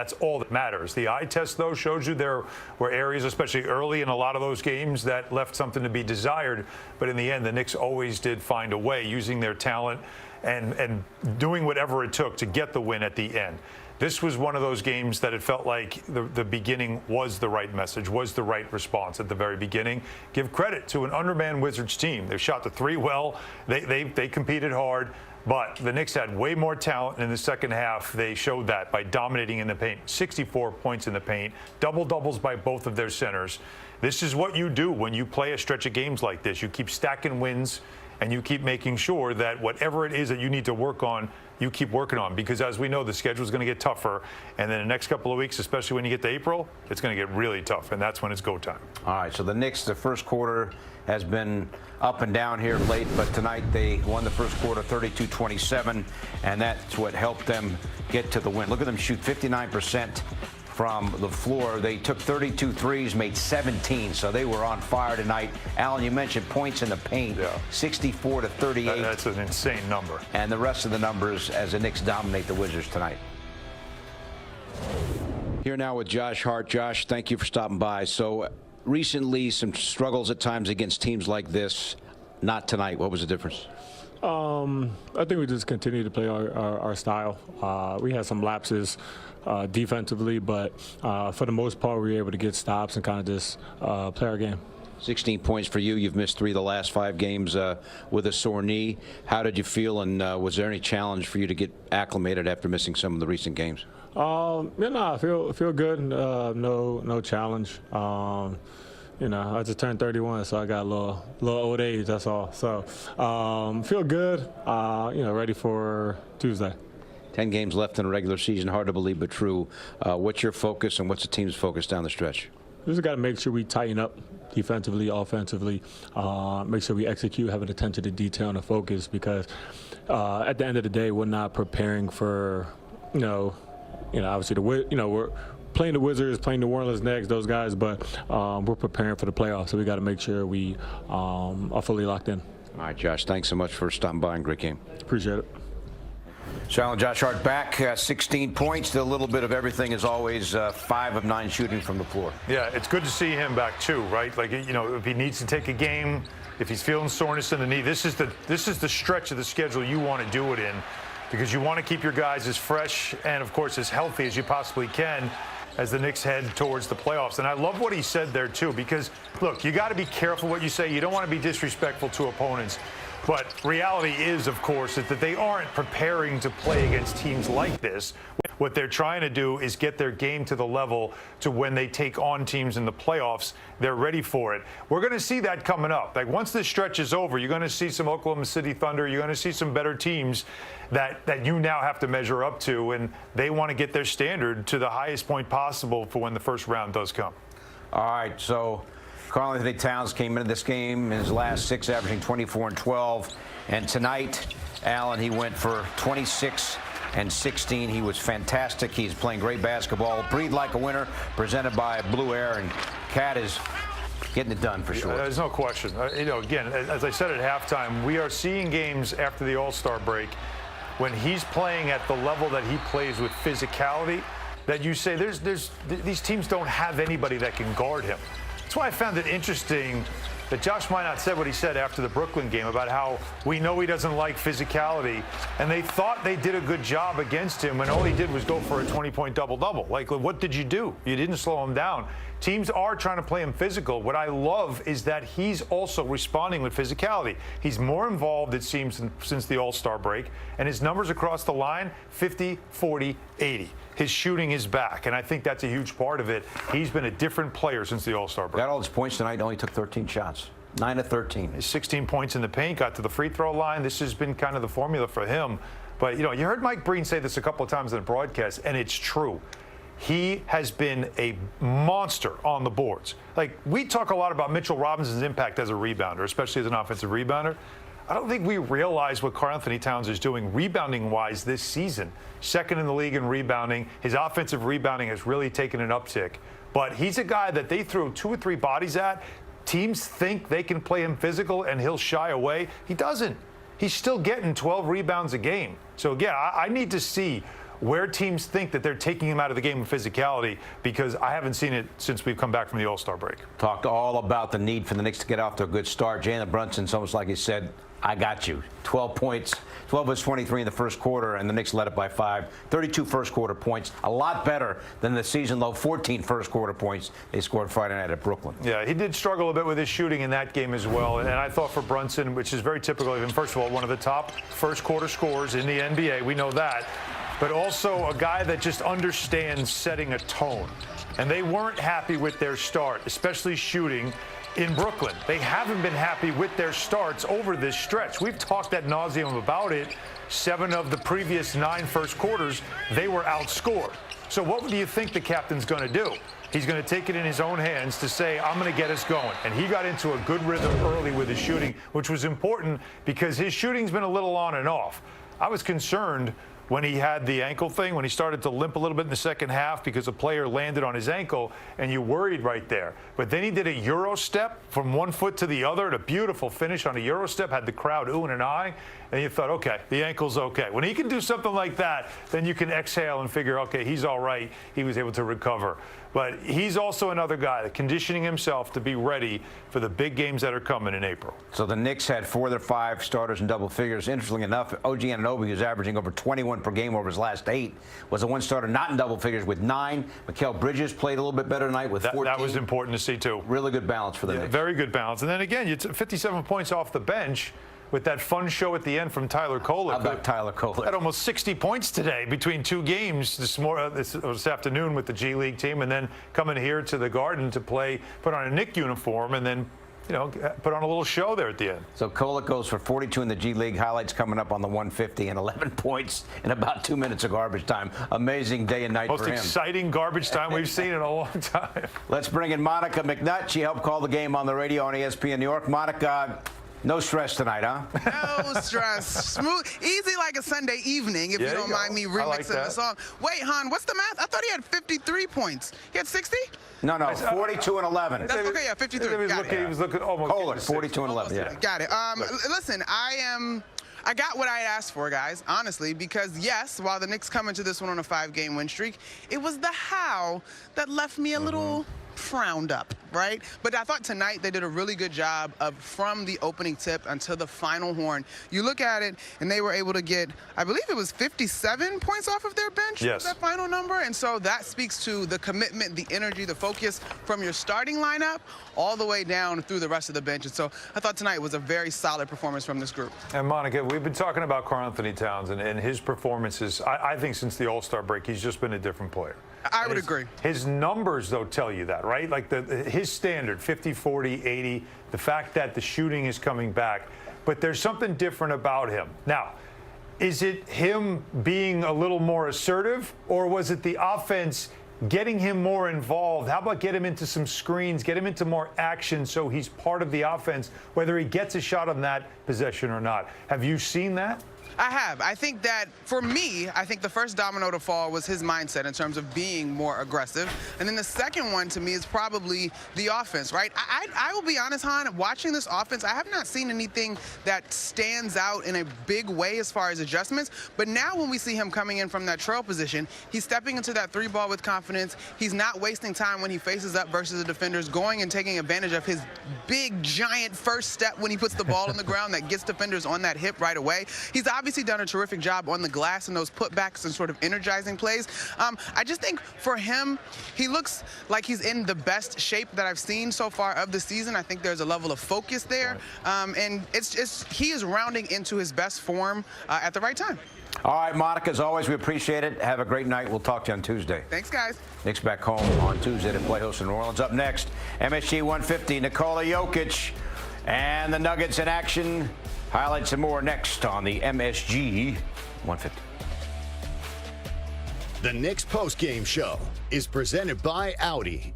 That's all that matters. The eye test, though, shows you there were areas, especially early in a lot of those games, that left something to be desired. But in the end, the Knicks always did find a way, using their talent and doing whatever it took to get the win at the end. This was one of those games that it felt like the beginning was the right message, was the right response at the very beginning. Give credit to an undermanned Wizards team. They shot the three well. They competed hard. But the Knicks had way more talent in the second half. They showed that by dominating in the paint. 64 points in the paint, double-doubles by both of their centers. This is what you do when you play a stretch of games like this. You keep stacking wins, and you keep making sure that whatever it is that you need to work on, you keep working on. Because as we know, the schedule is going to get tougher. And then the next couple of weeks, especially when you get to April, it's going to get really tough. And that's when it's go time. All right, so the Knicks, the first quarter has been up and down here late, but tonight they won the first quarter 32-27, and that's what helped them get to the win. Look at them shoot 59% from the floor. They took 32 threes, made 17, so they were on fire tonight. Alan, you mentioned points in the paint, 64-38. That's an insane number. And the rest of the numbers as the Knicks dominate the Wizards tonight. Here now with Josh Hart. Josh, thank you for stopping by. So recently, some struggles at times against teams like this. Not tonight. What was the difference? I think we just continue to play our style. We had some lapses defensively, but for the most part, we were able to get stops and kind of just play our game. 16 points for you. You've missed 3 of the last 5 games with a sore knee. How did you feel, and was there any challenge for you to get acclimated after missing some of the recent games? I feel good. No challenge. I just turned 31, so I got a little old age. That's all. So feel good. Ready for Tuesday. 10 games left in the regular season. Hard to believe, but true. What's your focus, and what's the team's focus down the stretch? We just got to make sure we tighten up defensively, offensively. Make sure we execute, have an attention to detail and a focus, because at the end of the day, we're not preparing for, obviously we're playing the Wizards, playing New Orleans next, those guys, but we're preparing for the playoffs, so we got to make sure we are fully locked in. All right, Josh, thanks so much for stopping by, and great game. Appreciate it. So Alan, Josh Hart back, 16 points, a little bit of everything as always, 5 of 9 shooting from the floor. Yeah, it's good to see him back too, right? Like, if he needs to take a game, if he's feeling soreness in the knee, this is the stretch of the schedule you want to do it in, because you want to keep your guys as fresh and, of course, as healthy as you possibly can as the Knicks head towards the playoffs. And I love what he said there too, because look, you got to be careful what you say. You don't want to be disrespectful to opponents. But reality is, of course, that they aren't preparing to play against teams like this. What they're trying to do is get their game to the level to when they take on teams in the playoffs, they're ready for it. We're going to see that coming up. Like, once this stretch is over, you're going to see some Oklahoma City Thunder. You're going to see some better teams that you now have to measure up to, and they want to get their standard to the highest point possible for when the first round does come. All right, so Karl-Anthony Towns came into this game in his last 6, averaging 24 and 12. And tonight, Allen, he went for 26 and 16. He was fantastic. He's playing great basketball. Breathe like a winner, presented by Blue Air. And Cat is getting it done for sure. There's no question. Again, as I said at halftime, we are seeing games after the All-Star break when he's playing at the level that he plays with physicality, that you say these teams don't have anybody that can guard him. That's why I found it interesting that Josh Minot said what he said after the Brooklyn game about how we know he doesn't like physicality, and they thought they did a good job against him when all he did was go for a 20-point double-double. Like, what did you do? You didn't slow him down. Teams are trying to play him physical. What I love is that he's also responding with physicality. He's more involved, it seems, since the All-Star break, and his numbers across the line, 50, 40, 80. His shooting is back, and I think that's a huge part of it. He's been a different player since the All-Star break. Got all his points tonight, only took 13 shots. 9 of 13. His 16 points in the paint, got to the free throw line. This has been kind of the formula for him. But, you heard Mike Breen say this a couple of times in the broadcast, and it's true. He has been a monster on the boards. Like, we talk a lot about Mitchell Robinson's impact as a rebounder, especially as an offensive rebounder. I don't think we realize what Karl-Anthony Towns is doing rebounding-wise this season. Second in the league in rebounding. His offensive rebounding has really taken an uptick. But he's a guy that they throw 2 or 3 bodies at. Teams think they can play him physical and he'll shy away. He doesn't. He's still getting 12 rebounds a game. So, again, I need to see where teams think that they're taking him out of the game with physicality, because I haven't seen it since we've come back from the All-Star break. Talked all about the need for the Knicks to get off to a good start. Jalen Brunson's almost like he said, I got you. 12 points, 12 was 23 in the first quarter, and the Knicks led it by 5. 32 first quarter points, a lot better than the season low 14 first quarter points they scored Friday night at Brooklyn. Yeah, he did struggle a bit with his shooting in that game as well. And I thought for Brunson, which is very typical of him, first of all, one of the top first quarter scorers in the NBA. We know that. But also a guy that just understands setting a tone. And they weren't happy with their start, especially shooting in Brooklyn. They haven't been happy with their starts over this stretch. We've talked ad nauseum about it. 7 of the previous 9 first quarters, they were outscored. So what do you think the captain's going to do? He's going to take it in his own hands to say, I'm going to get us going. And he got into a good rhythm early with his shooting, which was important because his shooting's been a little on and off. I was concerned when he had the ankle thing, when he started to limp a little bit in the second half because a player landed on his ankle, and you worried right there. But then he did a Euro step from one foot to the other, and a beautiful finish on a Euro step, had the crowd oohing and eyeing, and you thought, okay, the ankle's okay. When he can do something like that, then you can exhale and figure, okay, he's all right. He was able to recover. But he's also another guy that conditioning himself to be ready for the big games that are coming in April. So the Knicks had 4 of their 5 starters in double figures. Interestingly enough, OG Anunoby, who's averaging over 21 per game over his last 8, was the one starter not in double figures with 9. Mikal Bridges played a little bit better tonight with 14. That was important to see, too. Really good balance for the Knicks. Very good balance. And then again, you took 57 points off the bench with that fun show at the end from Tyler Kolek. How about Tyler Kolek? Had almost 60 points today between 2 games this afternoon with the G League team, and then coming here to the Garden to play, put on a Knick uniform, and then put on a little show there at the end. So Kolek goes for 42 in the G League. Highlights coming up on the 150 and 11 points in about 2 minutes of garbage time. Amazing day and night for him. Most exciting garbage time we've seen in a long time. Let's bring in Monica McNutt. She helped call the game on the radio on ESPN New York. Monica, no stress tonight, huh? No stress. Smooth, easy like a Sunday evening, if you don't mind me remixing the song. Wait, Han, what's the math? I thought he had 53 points. He had 60? No, 42 and 11. That's okay, yeah, 53. He was looking almost. Kolek, 42 and 11, yeah. Got it. Listen, I got what I had asked for, guys, honestly, because, yes, while the Knicks come into this one on a 5-game win streak, it was the how that left me a little frowned up, right? But I thought tonight they did a really good job of, from the opening tip until the final horn, you look at it and they were able to get, I believe it was 57 points off of their bench. Yes. That final number. And so that speaks to the commitment, the energy, the focus from your starting lineup all the way down through the rest of the bench. And so I thought tonight was a very solid performance from this group. And Monica, we've been talking about Karl-Anthony Towns and his performances. I think since the All-Star break, he's just been a different player. I would agree. His numbers, though, tell you that, right? Like his standard, 50, 40, 80, the fact that the shooting is coming back. But there's something different about him. Now, is it him being a little more assertive, or was it the offense getting him more involved? How about get him into some screens, get him into more action so he's part of the offense, whether he gets a shot on that possession or not? Have you seen that? I have. I think that, for me, I think the first domino to fall was his mindset in terms of being more aggressive. And then the second one, to me, is probably the offense, right? I will be honest, Han, watching this offense, I have not seen anything that stands out in a big way as far as adjustments. But now when we see him coming in from that trail position, he's stepping into that 3-ball with confidence. He's not wasting time when he faces up versus the defenders, going and taking advantage of his big, giant first step when he puts the ball on the ground that gets defenders on that hip right away. He's obviously done a terrific job on the glass and those putbacks and sort of energizing plays. I just think for him, he looks like he's in the best shape that I've seen so far of the season. I think there's a level of focus there, and he is rounding into his best form at the right time. All right, Monica, as always, we appreciate it. Have a great night. We'll talk to you on Tuesday. Thanks, guys. Knicks back home on Tuesday to play host in New Orleans. Up next, MSG 150, Nikola Jokic and the Nuggets in action. Highlights and more next on the MSG 150. The Knicks postgame show is presented by Audi